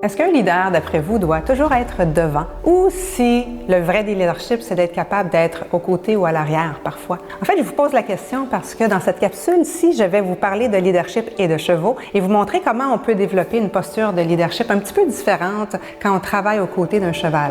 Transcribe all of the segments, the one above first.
Est-ce qu'un leader, d'après vous, doit toujours être devant? Ou si le vrai leadership, c'est d'être capable d'être aux côtés ou à l'arrière parfois? En fait, je vous pose la question parce que dans cette capsule-ci, je vais vous parler de leadership et de chevaux et vous montrer comment on peut développer une posture de leadership un petit peu différente quand on travaille aux côtés d'un cheval.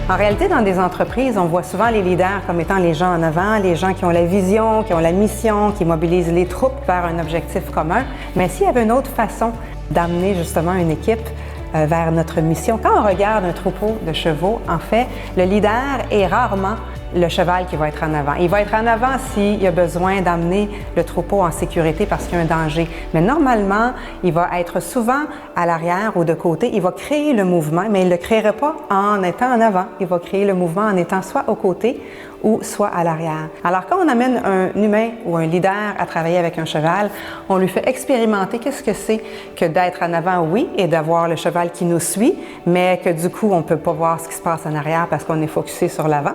En réalité, dans des entreprises, on voit souvent les leaders comme étant les gens en avant, les gens qui ont la vision, qui ont la mission, qui mobilisent les troupes vers un objectif commun. Mais s'il y avait une autre façon d'amener justement une équipe vers notre mission, quand on regarde un troupeau de chevaux, en fait, le leader est rarement le cheval qui va être en avant. Il va être en avant s'il y a besoin d'amener le troupeau en sécurité parce qu'il y a un danger. Mais normalement, il va être souvent à l'arrière ou de côté. Il va créer le mouvement, mais il ne le créera pas en étant en avant. Il va créer le mouvement en étant soit aux côtés ou soit à l'arrière. Alors, quand on amène un humain ou un leader à travailler avec un cheval, on lui fait expérimenter qu'est-ce que c'est que d'être en avant, oui, et d'avoir le cheval qui nous suit, mais que du coup, on ne peut pas voir ce qui se passe en arrière parce qu'on est focusé sur l'avant.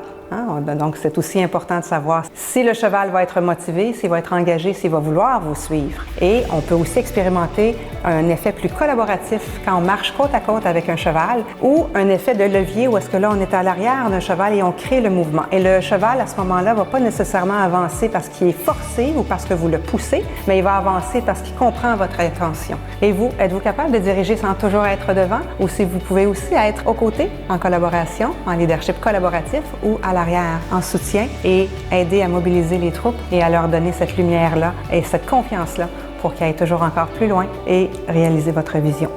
Donc, c'est aussi important de savoir si le cheval va être motivé, s'il va être engagé, s'il va vouloir vous suivre. Et on peut aussi expérimenter un effet plus collaboratif quand on marche côte à côte avec un cheval ou un effet de levier où est-ce que là, on est à l'arrière d'un cheval et on crée le mouvement. Et le cheval, à ce moment-là, va pas nécessairement avancer parce qu'il est forcé ou parce que vous le poussez, mais il va avancer parce qu'il comprend votre intention. Et vous, êtes-vous capable de diriger sans toujours être devant ou si vous pouvez aussi être aux côtés en collaboration, en leadership collaboratif ou à l'arrière en soutien et aider à mobiliser les troupes et à leur donner cette lumière-là et cette confiance-là pour qu'ils aillent toujours encore plus loin et réaliser votre vision.